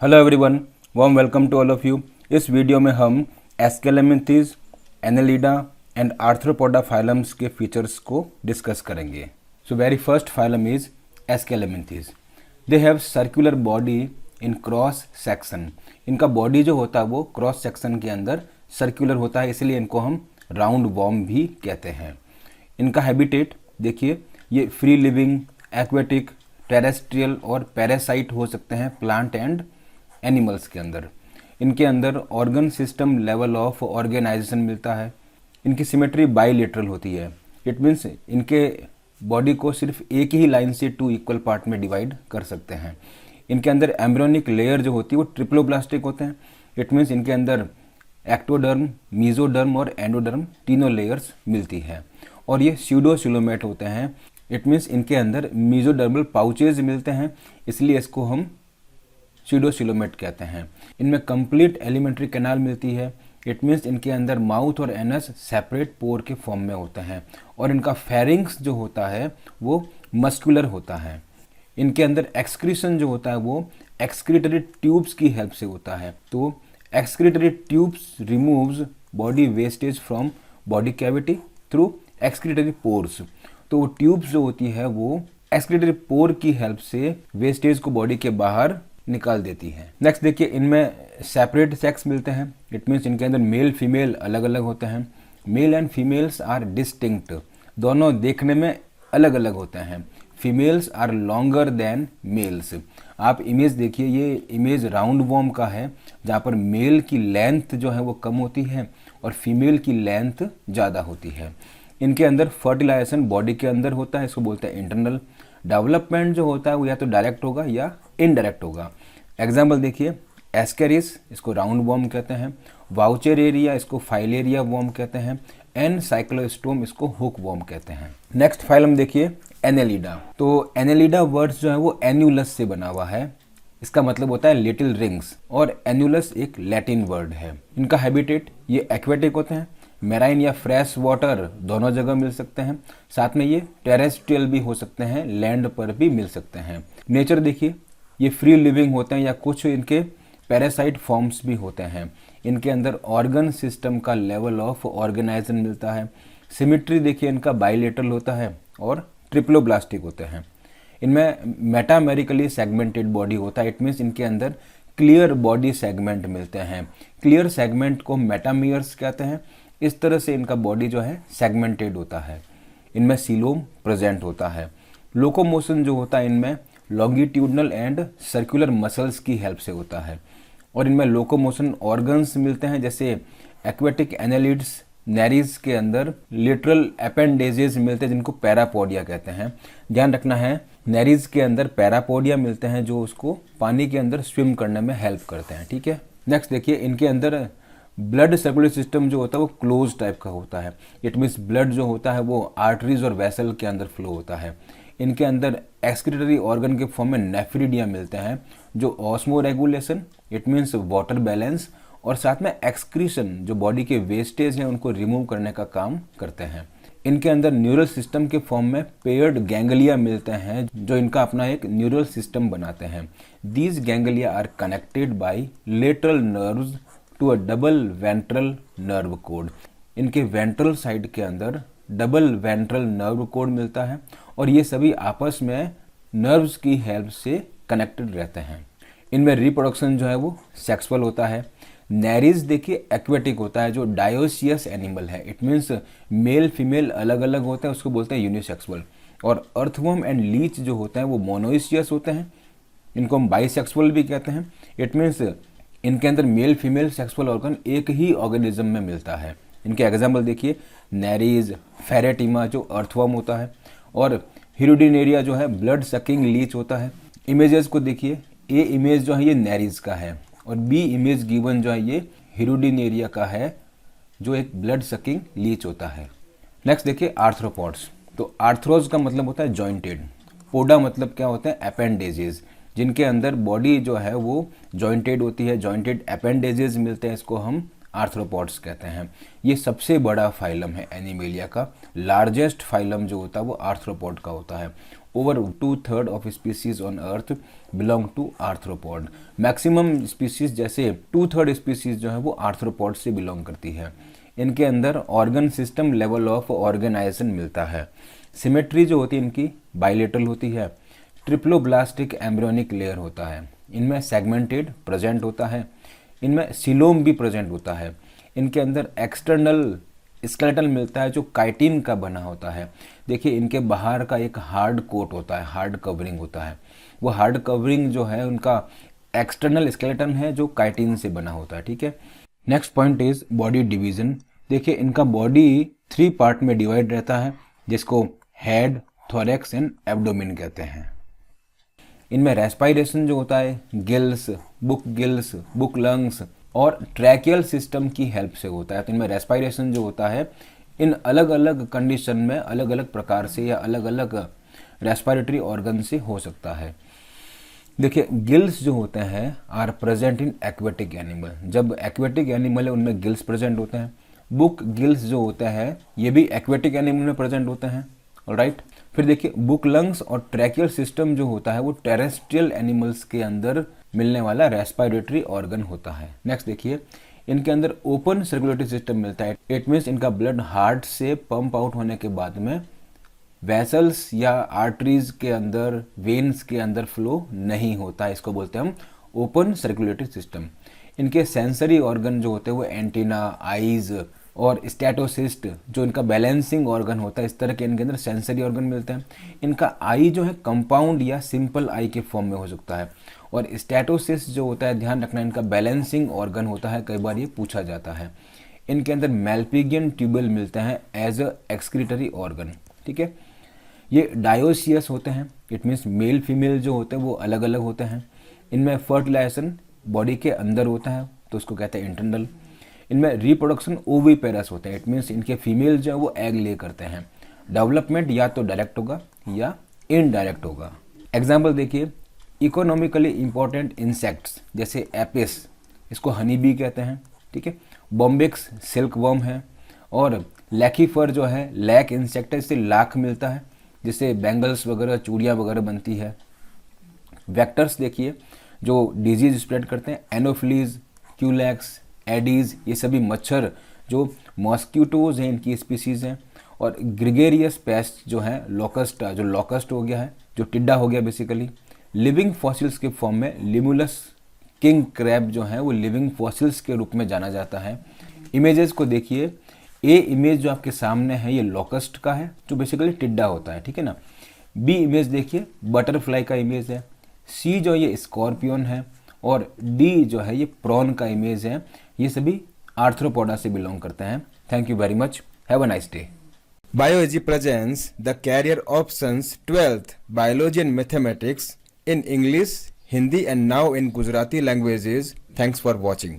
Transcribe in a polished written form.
Hello everyone, warm welcome to all of you. इस video में हम aschelminthes, annelida and arthropoda phylums के features को डिस्कस करेंगे। So very first phylum is aschelminthes. They have circular body in cross section. इनका body जो होता है वो क्रॉस सेक्शन के अंदर सर्कुलर होता है, इसलिए इनको हम राउंड वॉर्म भी कहते हैं। इनका हैबिटेट देखिए, ये फ्री लिविंग, एक्वेटिक, टेरेस्ट्रियल और पैरासाइट हो सकते हैं प्लांट एंड एनिमल्स के अंदर। इनके अंदर organ system level of organisation मिलता है। इनकी सिमेट्री बाइलेटरल होती है। इट मीन्स इनके बॉडी को सिर्फ एक ही लाइन से 2 इक्वल पार्ट में डिवाइड कर सकते हैं। इनके अंदर एम्ब्रियोनिक लेयर जो होती है वो ट्रिप्लोब्लास्टिक होते हैं। इट मीन्स इनके अंदर एक्टोडर्म, मीजोडर्म और एंडोडर्म तीनों लेयर्स मिलती है। और ये स्यूडोसिलोमेट होते हैं। इट मीन्स इनके अंदर मीजोडर्मल पाउचेज मिलते हैं, इसलिए इसको हम स्यूडोसिलोमेट कहते हैं। इनमें कंप्लीट एलिमेंट्री कैनाल मिलती है। इट मीन्स इनके अंदर माउथ और एनस सेपरेट पोर के फॉर्म में होते हैं। और इनका फेरिंग्स जो होता है वो मस्कुलर होता है। इनके अंदर एक्सक्रीशन जो होता है वो एक्सक्रीटरी ट्यूब्स की हेल्प से होता है। तो excretory tubes removes body wastage from body cavity through excretory pores. तो वो ट्यूब्स जो होती है वो एक्सक्रीटरी पोर की हेल्प से वेस्टेज को बॉडी के बाहर निकाल देती है। नेक्स्ट देखिए, इनमें सेपरेट सेक्स मिलते हैं। इट मीन्स इनके अंदर मेल फीमेल अलग अलग होते हैं। Male and females are distinct, दोनों देखने में अलग अलग होते हैं। Females are longer than males. आप इमेज देखिए, ये इमेज राउंड वॉर्म का है जहाँ पर मेल की लेंथ जो है वो कम होती है और फीमेल की लेंथ ज़्यादा होती है। इनके अंदर फर्टिलाइजेशन बॉडी के अंदर होता है, इसको बोलते हैं इंटरनल। डेवलपमेंट जो होता है वो या तो डायरेक्ट होगा या इनडायरेक्ट होगा। एग्जाम्पल देखिए, एस्केरिस, इसको राउंड वॉर्म कहते हैं। वाउचेरेरिया, इसको फाइलेरिया वॉर्म कहते हैं। एन साइक्लोस्टोम, इसको हुक वॉर्म कहते हैं। नेक्स्ट फाइलम देखिए, एनेलिडा। तो एनेलिडा वर्ड्स जो है वो एन्यूलस से बना हुआ है। इसका मतलब होता है लिटिल रिंग्स, और एन्यूलस एक लैटिन वर्ड है। इनका हैबिटेट, ये एक्वेटिक होते हैं। मेराइन या फ्रेश वाटर दोनों जगह मिल सकते हैं। साथ में ये टेरेस्ट्रियल भी हो सकते हैं, लैंड पर भी मिल सकते हैं। नेचर देखिए, ये फ्री लिविंग होते हैं या कुछ इनके पैरासाइट फॉर्म्स भी होते हैं। इनके अंदर ऑर्गन सिस्टम का लेवल ऑफ ऑर्गेनाइजेशन मिलता है। सिमिट्री देखिए, इनका बाइलेटरल होता है और ट्रिप्लोब्लास्टिक होते हैं। इनमें मेटामेरिकली सेगमेंटेड बॉडी होता है। इट मीन्स इनके अंदर क्लियर बॉडी सेगमेंट मिलते हैं। क्लियर सेगमेंट को मेटामियर्स कहते हैं। इस तरह से इनका बॉडी जो है सेगमेंटेड होता है। इनमें सीलोम प्रेजेंट होता है। लोकोमोशन जो होता है इनमें लॉन्गिट्यूडनल एंड सर्कुलर मसल्स की हेल्प से होता है। और इनमें लोकोमोशन ऑर्गन्स मिलते हैं, जैसे एक्वेटिक एनालिड्स, नेरीज के अंदर लिटरल अपेंडेजेस मिलते हैं जिनको पैरापोडिया कहते हैं। ध्यान रखना है, नेरीज के अंदर पैरापोडिया मिलते हैं जो उसको पानी के अंदर स्विम करने में हेल्प करते हैं। ठीक है, नेक्स्ट देखिए, इनके अंदर ब्लड सर्कुलेटरी सिस्टम जो होता है वो क्लोज टाइप का होता है। इट मीन्स ब्लड जो होता है वो आर्टरीज और वेसल के अंदर फ्लो होता है। इनके अंदर एक्सक्रीटरी ऑर्गन के फॉर्म में नेफ्रिडिया मिलते हैं जो osmo regulation, it means water balance, और साथ में एक्सक्रीशन जो बॉडी के वेस्टेज हैं उनको रिमूव करने का काम करते हैं। इनके अंदर न्यूरल सिस्टम के फॉर्म में पेयर्ड गैंगलिया मिलते हैं जो इनका अपना एक न्यूरल सिस्टम बनाते हैं। These ganglia are connected by lateral nerves to a double ventral nerve cord. इनके वेंट्रल साइड के अंदर डबल वेंट्रल नर्व कोड मिलता है और ये सभी आपस में नर्व्स की हेल्प से कनेक्टेड रहते हैं। इनमें रिप्रोडक्शन जो है वो सेक्सुअल होता है। नेरीज देखिए एक्वेटिक होता है जो डायोसियस एनिमल है। इट मीन्स मेल फीमेल अलग अलग होते हैं, उसको बोलते हैं यूनिसेक्सुअल। और अर्थवर्म एंड लीच जो होते हैं वो मोनोइसियस होते हैं, इनको हम बाइसेक्सुअल भी कहते हैं। इट मीन्स इनके अंदर मेल फीमेल सेक्सुअल ऑर्गन एक ही ऑर्गेनिज्म में मिलता है। इनके एग्जाम्पल देखिए, नेरीज, फेरेटिमा जो अर्थवर्म होता है, और हिरुडिनेरिया जो है ब्लड सकिंग लीच होता है। इमेजेस को देखिए, ए इमेज जो है ये नेरीज का है और बी इमेज गिवन जो है ये हिरुडिनेरिया का है जो एक ब्लड सकिंग लीच होता है। नेक्स्ट देखिए, आर्थ्रोपॉड्स। तो आर्थ्रोज का मतलब होता है जॉइंटेड, पोडा मतलब क्या होता है, अपेंडेजेस, जिनके अंदर बॉडी जो है वो जॉइंटेड होती है। जॉइंटेड अपेंडेजेस मिलते हैं, इसको हम आर्थ्रोपॉड्स कहते हैं। ये सबसे बड़ा फाइलम है एनिमेलिया का। लार्जेस्ट फाइलम जो होता है वो आर्थ्रोपॉड का होता है। over 2/3 of species on earth belong to arthropod. Maximum species जैसे 2/3 स्पीसीज जो है वो आर्थ्रोपॉड से बिलोंग करती है। इनके अंदर organ system level of organisation मिलता है। सिमेट्री जो होती है इनकी बाइलेटरल होती है। ट्रिप्लोब्लास्टिक एम्ब्रियोनिक लेयर होता है। इनमें सेगमेंटेड प्रेजेंट होता है। इनमें सिलोम भी प्रेजेंट होता है। इनके अंदर एक्सटर्नल स्केलेटन मिलता है जो काइटिन का बना होता है। देखिए इनके बाहर का एक हार्ड कोट होता है, हार्ड कवरिंग होता है। वो हार्ड कवरिंग जो है उनका एक्सटर्नल स्केलेटन है जो काइटिन से बना होता है। ठीक है। Next point is body division. देखिए इनका बॉडी 3 पार्ट में डिवाइड रहता है जिसको हेड, थोरैक्स एंड एब्डोमेन कहते हैं। इनमें रेस्पायरेशन जो होता है गिल्स, बुक लंग्स और ट्रैकियल सिस्टम की हेल्प से होता है। तो इनमें रेस्पायरेशन जो होता है इन अलग अलग कंडीशन में अलग अलग प्रकार से या अलग अलग रेस्पायरेटरी ऑर्गन से हो सकता है। देखिए गिल्स जो होते हैं are present in aquatic animal. जब एक्वेटिक एनिमल है उनमें गिल्स प्रेजेंट होते हैं। बुक गिल्स जो होते हैं ये भी एक्वेटिक एनिमल में प्रेजेंट होते हैं। ऑलराइट। फिर देखिए बुक लंग्स और ट्रैकियल सिस्टम जो होता है वो टेरेस्ट्रियल एनिमल्स के अंदर मिलने वाला रेस्पायरेटरी ऑर्गन होता है। नेक्स्ट देखिए इनके अंदर ओपन सर्कुलेटरी सिस्टम मिलता है। इट मीन्स इनका ब्लड हार्ट से पंप आउट होने के बाद में वेसल्स या आर्टरीज के अंदर, वेन्स के अंदर फ्लो नहीं होता है। इसको बोलते हैं हम ओपन सर्कुलेटरी सिस्टम। इनके सेंसरी ऑर्गन जो होते हैं वो एंटीना, आईज और स्टैटोसिस्ट जो इनका बैलेंसिंग ऑर्गन होता है, इस तरह के इनके अंदर सेंसरी ऑर्गन मिलते हैं। इनका आई जो है कंपाउंड या सिंपल आई के फॉर्म में हो सकता है। और स्टैटोसिस्ट जो होता है, ध्यान रखना, इनका बैलेंसिंग ऑर्गन होता है, कई बार ये पूछा जाता है। इनके अंदर मैल्पिगियन ट्यूबल मिलते हैं एज अ एक्सक्रीटरी ऑर्गन। ठीक है। ये डायोसियस होते हैं। इट मीन्स मेल फीमेल जो होते हैं वो अलग अलग होते हैं। इनमें फर्टिलाइजेशन बॉडी के अंदर होता है तो उसको कहते हैं इंटरनल। इनमें रिप्रोडक्शन ओविपेरस होते हैं। इट मीन्स इनके फीमेल जो है वो एग ले करते हैं। डेवलपमेंट या तो डायरेक्ट होगा या इनडायरेक्ट होगा। एग्जाम्पल देखिए, इकोनॉमिकली इंपॉर्टेंट इंसेक्ट्स जैसे एपिस, इसको हनी बी कहते हैं। ठीक है। बॉम्बिक्स सिल्क वर्म है। और लैकीफर जो है लैक इंसेक्ट है, इससे लाख मिलता है जिससे बैंगल्स वगैरह, चूड़ियाँ वगैरह बनती है। वेक्टर्स देखिए जो डिजीज स्प्रेड करते हैं, एनोफिलीज, क्यूलैक्स, एडीज, ये सभी मच्छर जो मॉस्क्यूटोज हैं इनकी स्पीसीज हैं। और ग्रिगेरियस पेस्ट जो है लोकस्ट, जो लोकस्ट हो गया है, जो टिड्डा हो गया बेसिकली। लिविंग फॉसिल्स के फॉर्म में लिमुलस किंग क्रैब जो है वो लिविंग फॉसिल्स के रूप में जाना जाता है। इमेजेस को देखिए, ए इमेज जो आपके सामने है ये लोकस्ट का है जो बेसिकली टिड्डा होता है। ठीक है ना। बी इमेज देखिए बटरफ्लाई का इमेज है। सी जो ये स्कॉर्पियन है। और डी जो है ये प्रॉन का इमेज है। ये सभी आर्थ्रोपोडा से बिलोंग करते हैं। Thank you very much. Have a nice day. Bioegy presents the career options 12th Biology and Mathematics in English, Hindi and now in Gujarati languages. Thanks for watching.